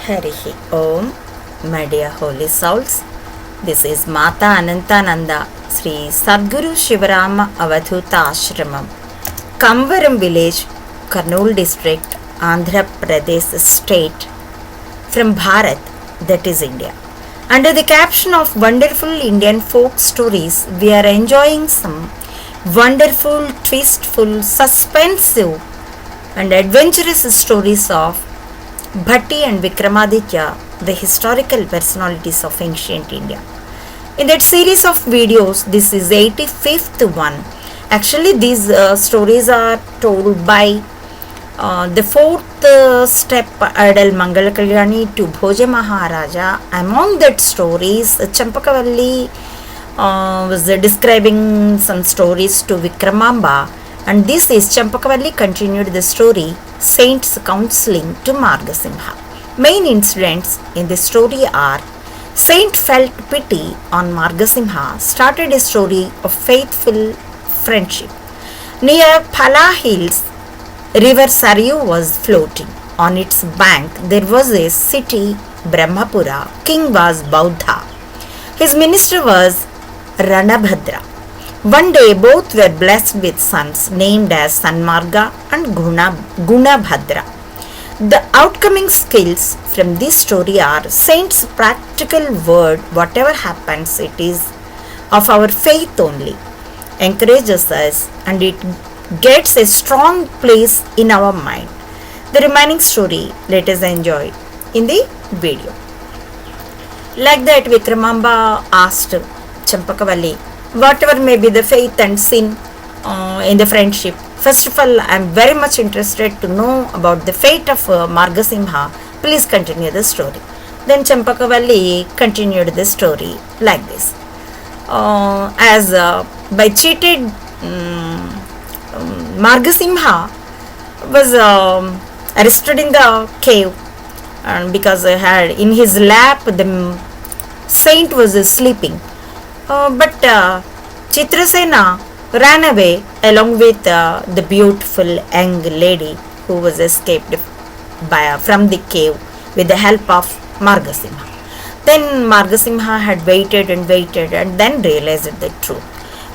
Harihi Om, my dear holy souls. This is Mata Anantananda, Sri Sadguru Shivarama Avadhuta Ashramam, Kamvaram village, Kurnool district, Andhra Pradesh state, from Bharat, that is India. Under the caption of Wonderful Indian Folk Stories, we are enjoying some wonderful, twistful, suspensive and adventurous stories of Bhatti and Vikramaditya, the historical personalities of ancient India. In that series of videos, this is 85th one. Actually, these stories are told by the fourth step Adal Mangala Kalyani to Bhoja Maharaja. Among that stories, Champaka Valli was describing some stories to Vikramamba, and this is Champaka Valli continued the story Saints Councelling to Marga Simha. Main incidents in the story are Saint felt pity on Marga Simha, started a story of faithful friendship. Near Phala hills, river Sarayu was floating. On its bank there was a city, Brahmapura. King was Boudhdha. His minister was Rana Bhadra. One day both were blessed with sons named as Sanmarga and Guna Bhadra. The outcoming skills from this story are Saint's practical word, whatever happens, it is of our faith only, encourages us and it gets a strong place in our mind. The remaining story let us enjoy in the video. Like that, Vikramamba asked Champaka Valli, whatever may be the faith and sin in the friendship, first of all, I am very much interested to know about the fate of Marga Simha. Please continue the story. Then Champaka Valli continued the story like this. As by cheated, Marga Simha was arrested in the cave, and because had in his lap the saint was sleeping. But Chitrasena ran away along with the beautiful young lady who was escaped from the cave with the help of Marga Simha. Then Marga Simha had waited and waited and then realized the truth.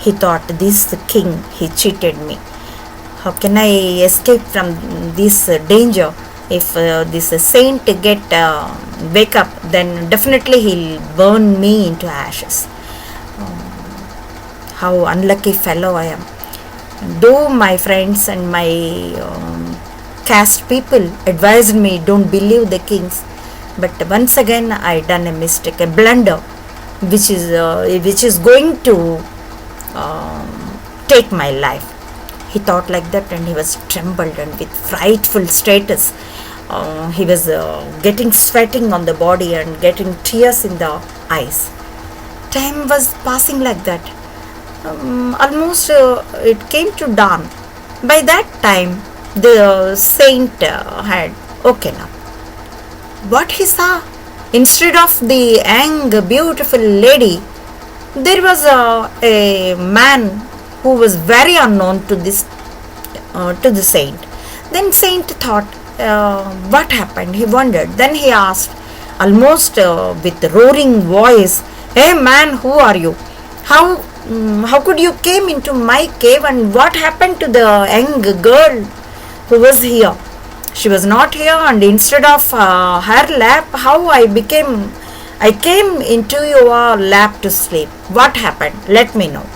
He thought, this king, he cheated me. How can I escape from this danger? If this saint wake up, then definitely he'll burn me into ashes. How unlucky fellow I am. Though my friends and my caste people advised me, don't believe the kings, but once again I done a mistake, a blunder, which is going to take my life. He thought like that, and he was trembled and with frightful status. He was getting sweating on the body and getting tears in the eyes. Time was passing like that. Almost it came to dawn. By that time, the saint had woken up. What he saw? Instead of the young, beautiful lady, there was a man who was very unknown to the saint. Then saint thought, what happened? He wondered. Then he asked, almost with roaring voice, "Hey man, who are you? How could you came into my cave, and what happened to the young girl who was here? She was not here, and instead of her lap, how I came into your lap to sleep. What happened? Let me know."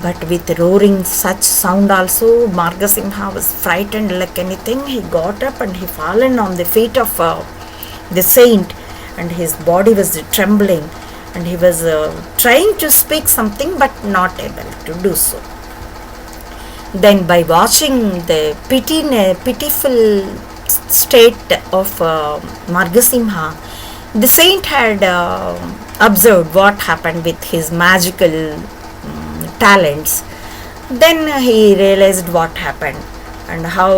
But with roaring such sound also, Marga Simha was frightened like anything. He got up and he fallen on the feet of the saint, and his body was trembling, and he was trying to speak something but not able to do so. Then by watching the pitiful state of Marga Simha, the saint had observed what happened with his magical talents. Then he realized what happened and how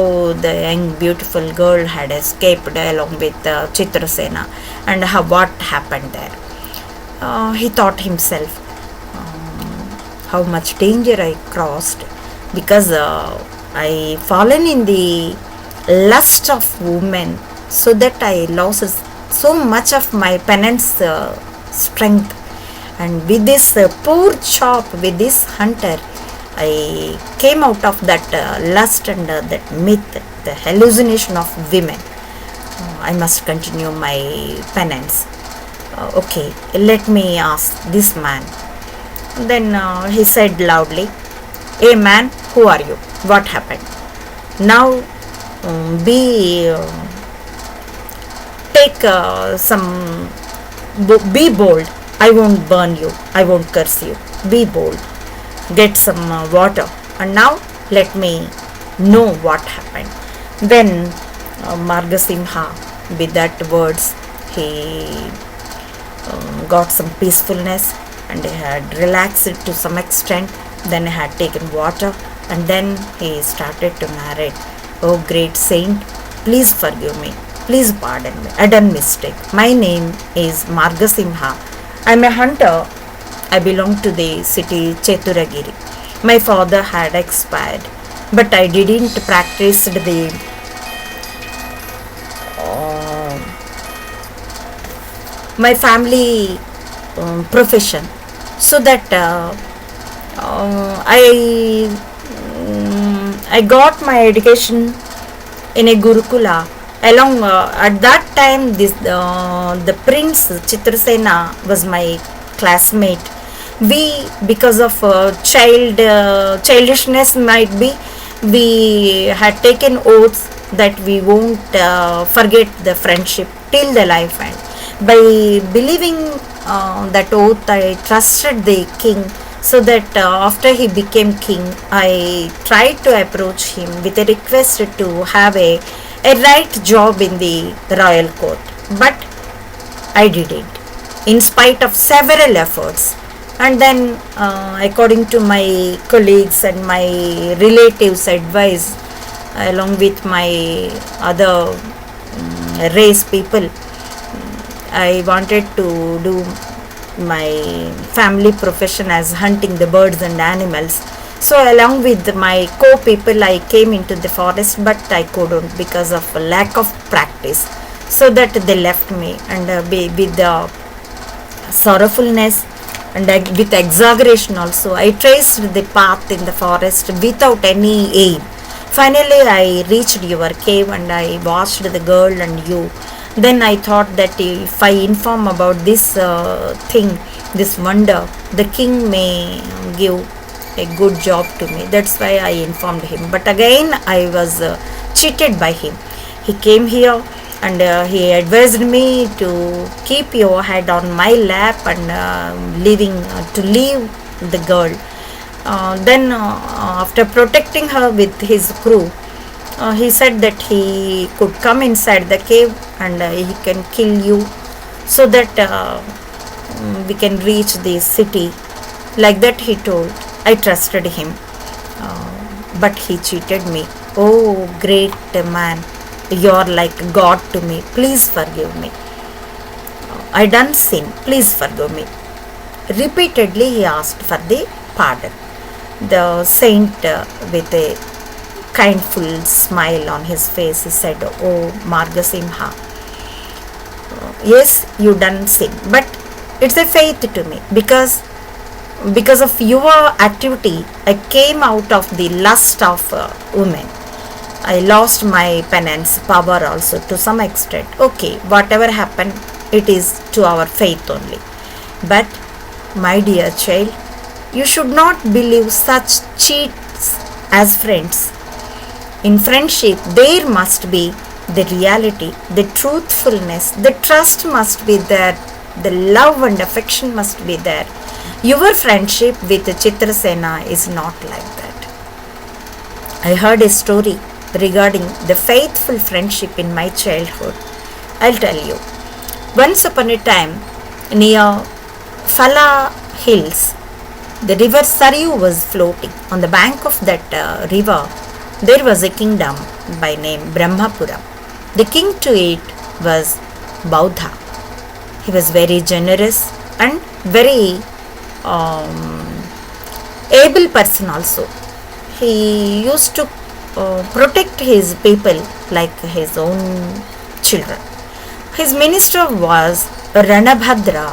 the young beautiful girl had escaped along with Chitrasena, and what happened there. He thought himself, how much danger I crossed, because I fallen in the lust of women so that I lost so much of my penance strength. And with this poor chop, with this hunter, I came out of that lust and that myth, the hallucination of women. I must continue my penance. Okay, let me ask this man. Then he said loudly, "Hey man, who are you? What happened? Now take some, be bold. I won't burn you. I won't curse you. Be bold. Get some water. And now let me know what happened." Then Marga Simha, with that words, he got some peacefulness and he had relaxed to some extent. Then he had taken water and then he started to narrate, "Oh great saint, please forgive me. Please pardon me. I done mistake. My name is Marga Simha. I'm a hunter. I belong to the city Cheturagiri. My father had expired, but I didn't practice the my family profession, so that I got my education in a Gurukula. Along at that time, this the Prince Chitrasena was my classmate. We, because of childishness might be, we had taken oaths that we won't forget the friendship till the life end. By believing that oath, I trusted the king, so that after he became king, I tried to approach him with a request to have a right job in the royal court. But I didn't, in spite of several efforts. And then, according to my colleagues and my relatives' advice, along with my other race people, I wanted to do my family profession as hunting the birds and animals. So along with my co-people, I came into the forest, but I couldn't because of a lack of practice. So that they left me, and with the sorrowfulness and with exaggeration also, I traced the path in the forest without any aim. Finally, I reached your cave and I watched the girl and you. Then I thought that if I inform about this thing, this wonder, the king may give a good job to me. That's why I informed him. But again, I was cheated by him. He came here and he advised me to keep your head on my lap and to leave the girl. Then after protecting her with his crew, he said that he could come inside the cave and he can kill you, so that we can reach the city. Like that he told. I trusted him, but he cheated me. Oh great man, you're like God to me. Please forgive me. I done sin. Please forgive me. Repeatedly he asked for the pardon. The saint, with a kindful smile on his face, he said, "Oh Marga Simha, yes, you done sin, but it's a faith to me, because of your activity, I came out of the lust of women. I lost my penance power also to some extent. Okay, whatever happened, it is to our faith only. But my dear child, you should not believe such cheats as friends. In friendship, there must be the reality, the truthfulness, the trust must be there, the love and affection must be there. Your friendship with Chitrasena is not like that." I heard a story regarding the faithful friendship in my childhood. I'll tell you. Once upon a time, near Phala hills, the river Sarayu was floating. On the bank of that river, there was a kingdom by name Brahma. The king to it was Boudhdha. He was very generous and very able person also. He used to protect his people like his own children. His minister was Rana Bhadra.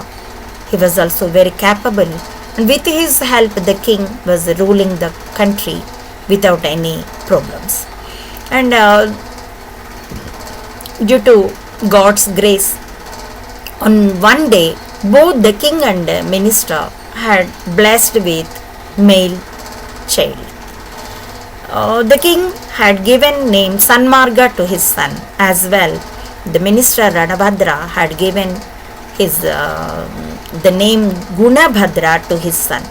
He was also very capable, and with his help the king was ruling the country without any problems. And due to God's grace, on one day both the king and the minister had blessed with male child. The king had given name Sanmarga to his son as well. The minister Rana Bhadra had given his the name Guna Bhadra to his son.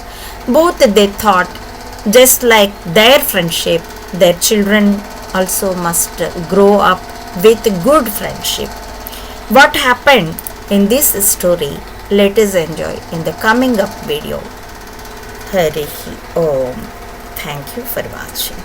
Both they thought, just like their friendship, their children also must grow up with good friendship. What happened in this story, let us enjoy in the coming up video. Harihi Om. Thank you for watching.